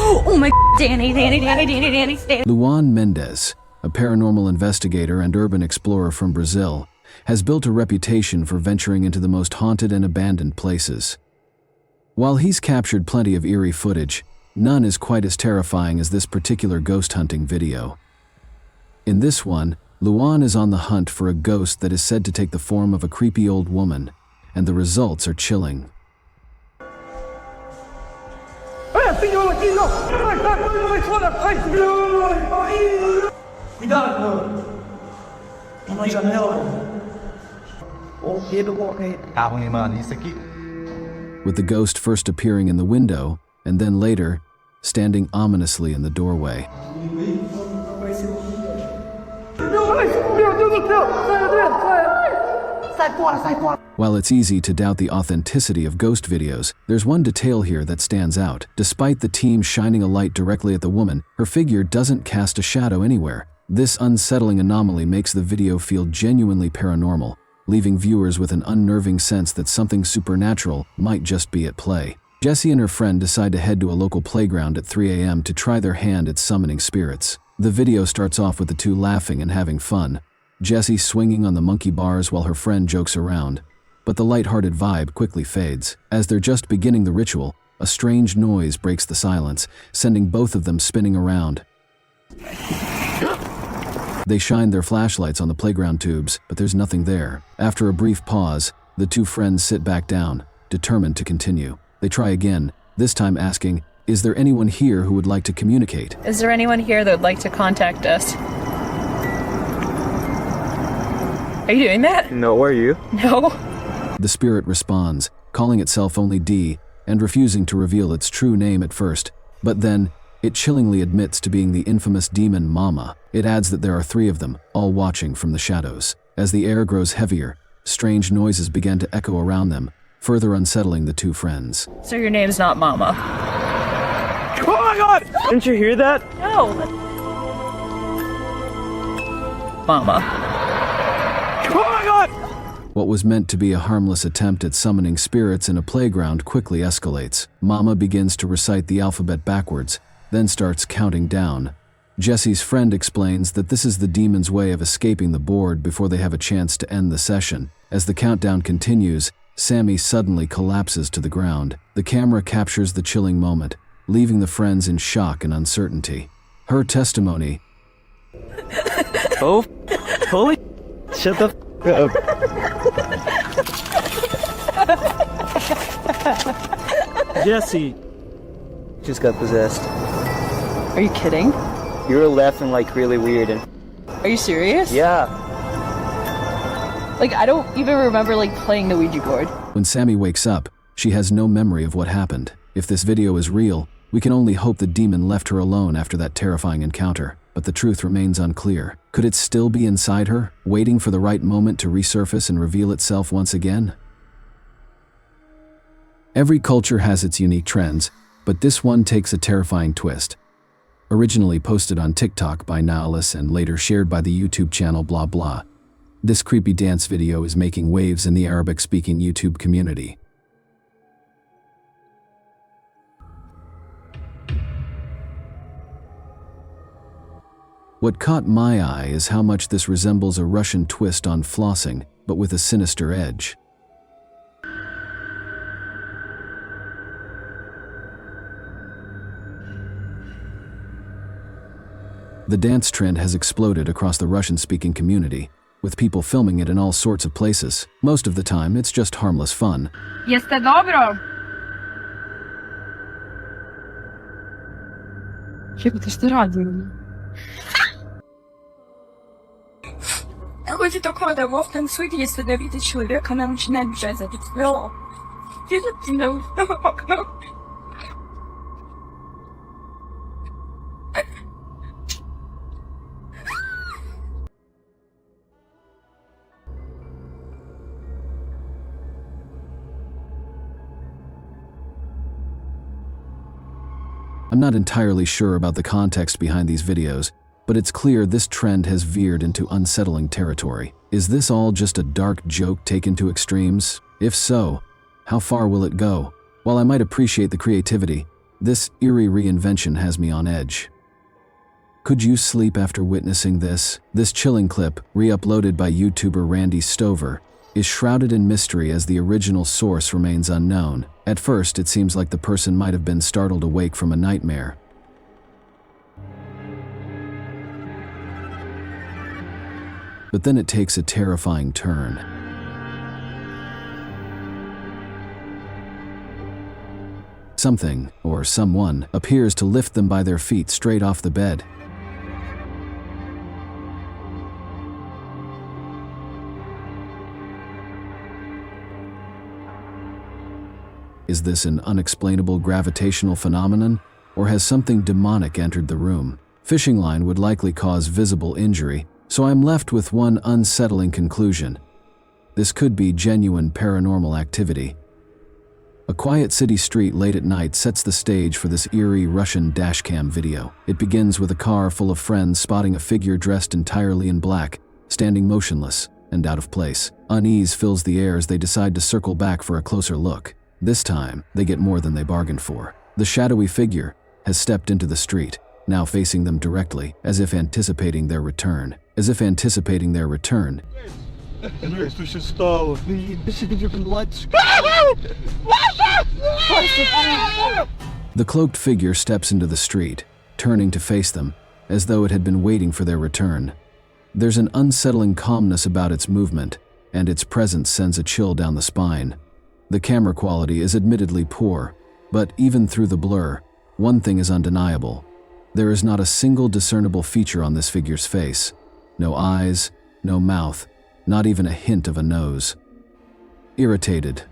Oh my Danny. Luan Mendez, a paranormal investigator and urban explorer from Brazil, has built a reputation for venturing into the most haunted and abandoned places. While he's captured plenty of eerie footage, none is quite as terrifying as this particular ghost hunting video. In this one, Luan is on the hunt for a ghost that is said to take the form of a creepy old woman, and the results are chilling. With the ghost first appearing in the window, and then later, standing ominously in the doorway. While it's easy to doubt the authenticity of ghost videos, there's one detail here that stands out. Despite the team shining a light directly at the woman, her figure doesn't cast a shadow anywhere. This unsettling anomaly makes the video feel genuinely paranormal, leaving viewers with an unnerving sense that something supernatural might just be at play. Jessie and her friend decide to head to a local playground at 3 a.m. to try their hand at summoning spirits. The video starts off with the two laughing and having fun, Jessie swinging on the monkey bars while her friend jokes around. But the lighthearted vibe quickly fades. As they're just beginning the ritual, a strange noise breaks the silence, sending both of them spinning around. They shine their flashlights on the playground tubes, but there's nothing there. After a brief pause, the two friends sit back down, determined to continue. They try again, this time asking, "Is there anyone here who would like to communicate?" Is there anyone here that would like to contact us? Are you doing that? No, are you? No. The spirit responds, calling itself only D, and refusing to reveal its true name at first. But then, it chillingly admits to being the infamous demon Mama. It adds that there are 3 of them, all watching from the shadows. As the air grows heavier, strange noises begin to echo around them, further unsettling the two friends. So your name's not Mama? Oh my god! Didn't you hear that? No. Mama. Oh my god! What was meant to be a harmless attempt at summoning spirits in a playground quickly escalates. Mama begins to recite the alphabet backwards, then starts counting down. Jessie's friend explains that this is the demon's way of escaping the board before they have a chance to end the session. As the countdown continues, Sammy suddenly collapses to the ground. The camera captures the chilling moment, leaving the friends in shock and uncertainty. Her testimony... Oh, holy... Shut the f*** up. Jessie just got possessed. Are you kidding? You were laughing like really weird and... Are you serious? Yeah. Like, I don't even remember, like, playing the Ouija board. When Sammy wakes up, she has no memory of what happened. If this video is real, we can only hope the demon left her alone after that terrifying encounter. But the truth remains unclear. Could it still be inside her, waiting for the right moment to resurface and reveal itself once again? Every culture has its unique trends, but this one takes a terrifying twist. Originally posted on TikTok by Naulis and later shared by the YouTube channel Blah Blah, this creepy dance video is making waves in the Arabic-speaking YouTube community. What caught my eye is how much this resembles a Russian twist on flossing, but with a sinister edge. The dance trend has exploded across the Russian-speaking community, with people filming it in all sorts of places. Most of the time, it's just harmless fun. Jeste dobro. Jebote, što radim? Люди такое да в танцует, если да видит человека, она начинает бежать за лицо. Видит тебя в окно. I'm not entirely sure about the context behind these videos, but it's clear this trend has veered into unsettling territory. Is this all just a dark joke taken to extremes? If so, How far will it go? While I might appreciate the creativity, this eerie reinvention has me on edge. Could you sleep after witnessing this? This chilling clip, re-uploaded by YouTuber Randy Stover, is shrouded in mystery as the original source remains unknown. At first, it seems like the person might have been startled awake from a nightmare. But then it takes a terrifying turn. Something, or someone, appears to lift them by their feet straight off the bed. Is this an unexplainable gravitational phenomenon, or has something demonic entered the room? Fishing line would likely cause visible injury, so I'm left with one unsettling conclusion. This could be genuine paranormal activity. A quiet city street late at night sets the stage for this eerie Russian dashcam video. It begins with a car full of friends spotting a figure dressed entirely in black, standing motionless and out of place. Unease fills the air as they decide to circle back for a closer look. This time, they get more than they bargained for. The shadowy figure has stepped into the street, now facing them directly, as if anticipating their return. The cloaked figure steps into the street, turning to face them, as though it had been waiting for their return. There's an unsettling calmness about its movement, and its presence sends a chill down the spine. The camera quality is admittedly poor, but even through the blur, one thing is undeniable. There is not a single discernible feature on this figure's face. No eyes, no mouth, not even a hint of a nose. Irritated,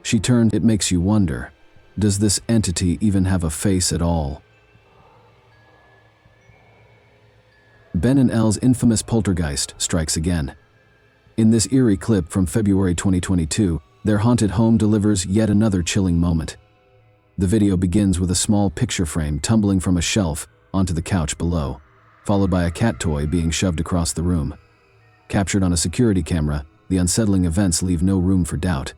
she turned. It makes you wonder, does this entity even have a face at all? Ben and Elle's infamous poltergeist strikes again. In this eerie clip from February 2022, their haunted home delivers yet another chilling moment. The video begins with a small picture frame tumbling from a shelf onto the couch below, followed by a cat toy being shoved across the room. Captured on a security camera, the unsettling events leave no room for doubt.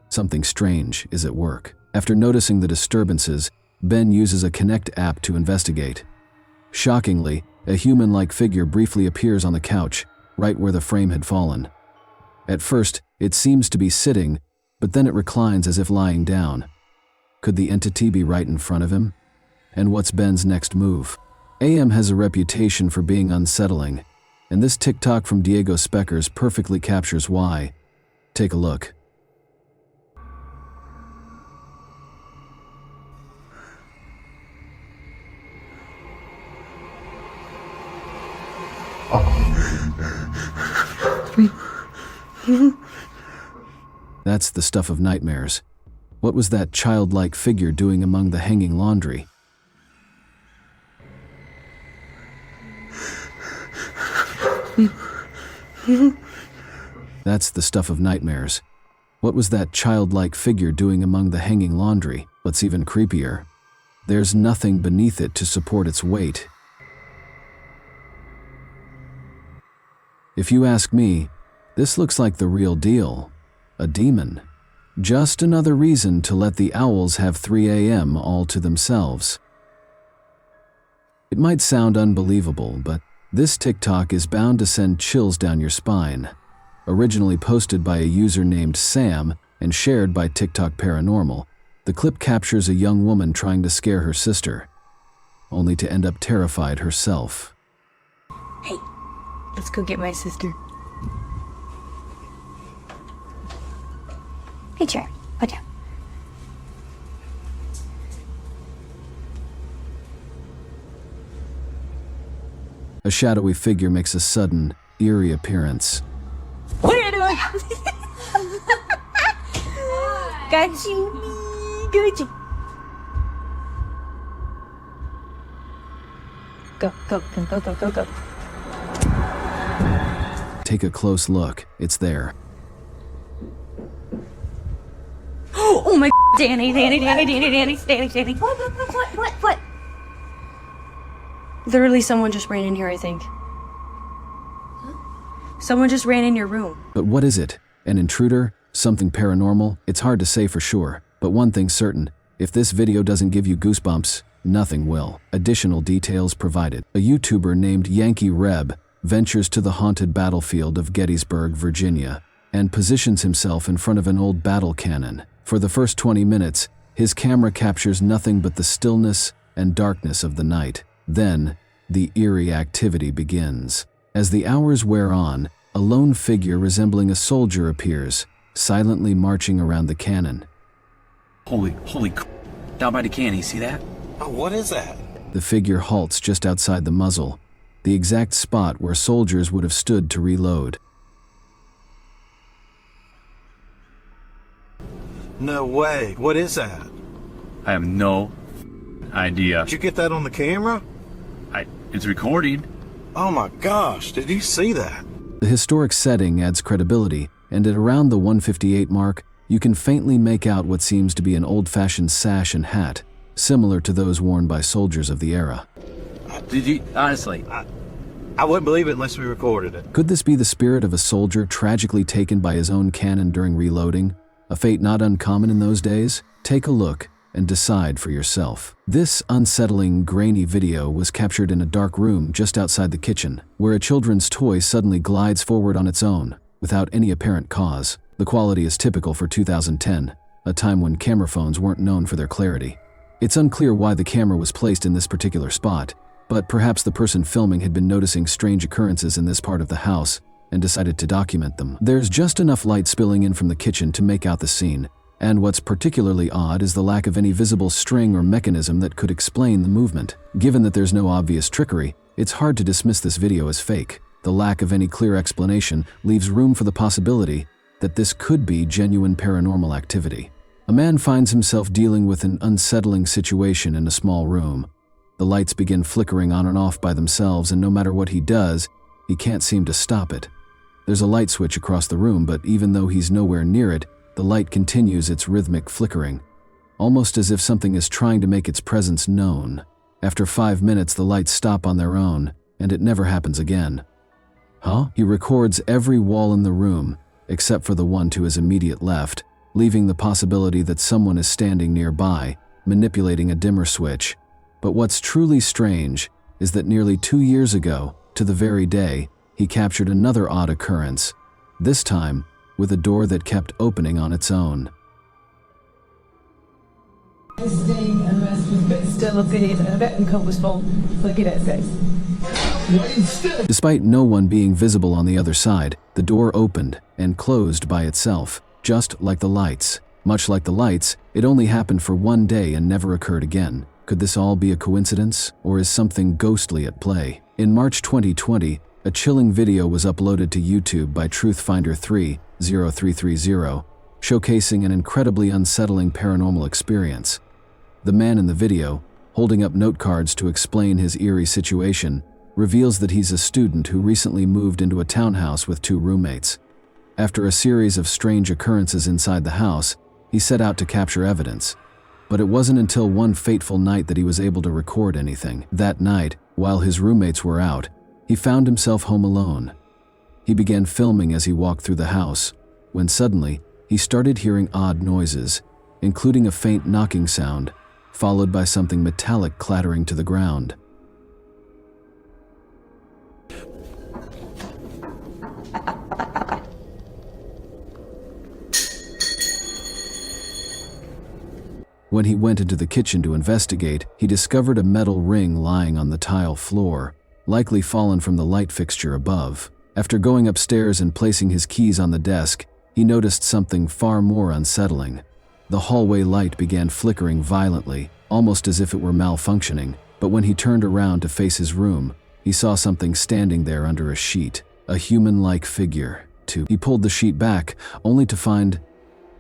Something strange is at work. After noticing the disturbances, Ben uses a Connect app to investigate. Shockingly, a human-like figure briefly appears on the couch, right where the frame had fallen. At first, it seems to be sitting, but then it reclines as if lying down. Could the entity be right in front of him? And what's Ben's next move? AM has a reputation for being unsettling, and this TikTok from Diego Speckers perfectly captures why. Take a look. That's the stuff of nightmares. What was that childlike figure doing among the hanging laundry? That's the stuff of nightmares. What was that childlike figure doing among the hanging laundry? What's even creepier, there's nothing beneath it to support its weight. If you ask me, this looks like the real deal. A demon. Just another reason to let the owls have 3 a.m. all to themselves. It might sound unbelievable, but this TikTok is bound to send chills down your spine. Originally posted by a user named Sam and shared by TikTok Paranormal, the clip captures a young woman trying to scare her sister, only to end up terrified herself. Hey, let's go get my sister. Hey, chair. Put down. A shadowy figure makes a sudden, eerie appearance. What are you doing? Got you. Got you. Go, go, go, go, go, go, go. Take a close look. It's there. Oh my Danny. What? Literally, someone just ran in here, I think. Someone just ran in your room. But what is it? An intruder? Something paranormal? It's hard to say for sure, but one thing's certain. If this video doesn't give you goosebumps, nothing will. Additional details provided. A YouTuber named Yankee Reb ventures to the haunted battlefield of Gettysburg, Virginia, and positions himself in front of an old battle cannon. For the first 20 minutes, his camera captures nothing but the stillness and darkness of the night. Then, the eerie activity begins. As the hours wear on, a lone figure resembling a soldier appears, silently marching around the cannon. Holy down by the cannon, you see that? Oh, what is that? The figure halts just outside the muzzle, the exact spot where soldiers would have stood to reload. No way. What is that? I have no idea. Did you get that on the camera? It's recording. Oh my gosh, did you see that? The historic setting adds credibility, and at around the 158 mark, you can faintly make out what seems to be an old-fashioned sash and hat, similar to those worn by soldiers of the era. Did you, honestly? I wouldn't believe it unless we recorded it. Could this be the spirit of a soldier tragically taken by his own cannon during reloading? A fate not uncommon in those days? Take a look and decide for yourself. This unsettling, grainy video was captured in a dark room just outside the kitchen, where a children's toy suddenly glides forward on its own, without any apparent cause. The quality is typical for 2010, a time when camera phones weren't known for their clarity. It's unclear why the camera was placed in this particular spot, but perhaps the person filming had been noticing strange occurrences in this part of the house and decided to document them. There's just enough light spilling in from the kitchen to make out the scene, and what's particularly odd is the lack of any visible string or mechanism that could explain the movement. Given that there's no obvious trickery, it's hard to dismiss this video as fake. The lack of any clear explanation leaves room for the possibility that this could be genuine paranormal activity. A man finds himself dealing with an unsettling situation in a small room. The lights begin flickering on and off by themselves, and no matter what he does, he can't seem to stop it. There's a light switch across the room, but even though he's nowhere near it, the light continues its rhythmic flickering, almost as if something is trying to make its presence known. After 5 minutes, the lights stop on their own, and it never happens again. He records every wall in the room, except for the one to his immediate left, leaving the possibility that someone is standing nearby, manipulating a dimmer switch. But what's truly strange is that nearly 2 years ago, to the very day, he captured another odd occurrence, this time with a door that kept opening on its own. Despite no one being visible on the other side, the door opened and closed by itself, just like the lights. Much like the lights, it only happened for one day and never occurred again. Could this all be a coincidence, or is something ghostly at play? In March 2020, a chilling video was uploaded to YouTube by Truthfinder30330, showcasing an incredibly unsettling paranormal experience. The man in the video, holding up note cards to explain his eerie situation, reveals that he's a student who recently moved into a townhouse with 2 roommates. After a series of strange occurrences inside the house, he set out to capture evidence. But it wasn't until one fateful night that he was able to record anything. That night, while his roommates were out, he found himself home alone. He began filming as he walked through the house, when suddenly, he started hearing odd noises, including a faint knocking sound, followed by something metallic clattering to the ground. When he went into the kitchen to investigate, he discovered a metal ring lying on the tile floor, likely fallen from the light fixture above. After going upstairs and placing his keys on the desk, he noticed something far more unsettling. The hallway light began flickering violently, almost as if it were malfunctioning, but when he turned around to face his room, he saw something standing there under a sheet, a human-like figure. He pulled the sheet back, only to find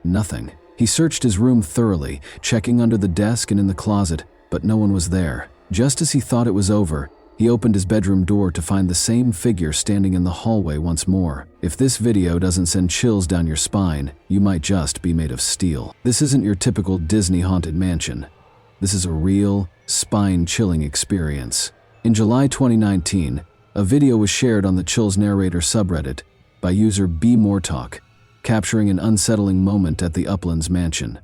nothing. He searched his room thoroughly, checking under the desk and in the closet, but no one was there. Just as he thought it was over, he opened his bedroom door to find the same figure standing in the hallway once more. If this video doesn't send chills down your spine, you might just be made of steel. This isn't your typical Disney haunted mansion. This is a real, spine-chilling experience. In July 2019, a video was shared on the Chills Narrator subreddit by user B Moretalk. capturing an unsettling moment at the Uplands Mansion.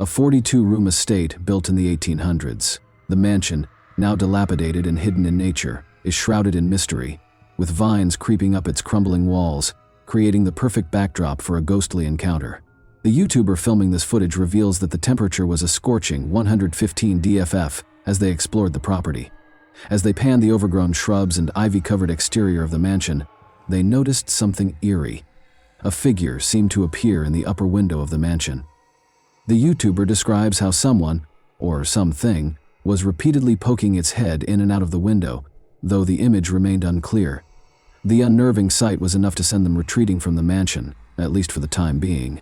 A 42-room estate built in the 1800s. The mansion, now dilapidated and hidden in nature, is shrouded in mystery, with vines creeping up its crumbling walls, creating the perfect backdrop for a ghostly encounter. The YouTuber filming this footage reveals that the temperature was a scorching 115 DFF as they explored the property. As they panned the overgrown shrubs and ivy-covered exterior of the mansion, they noticed something eerie. A figure seemed to appear in the upper window of the mansion. The YouTuber describes how someone, or something, was repeatedly poking its head in and out of the window, though the image remained unclear. The unnerving sight was enough to send them retreating from the mansion, at least for the time being.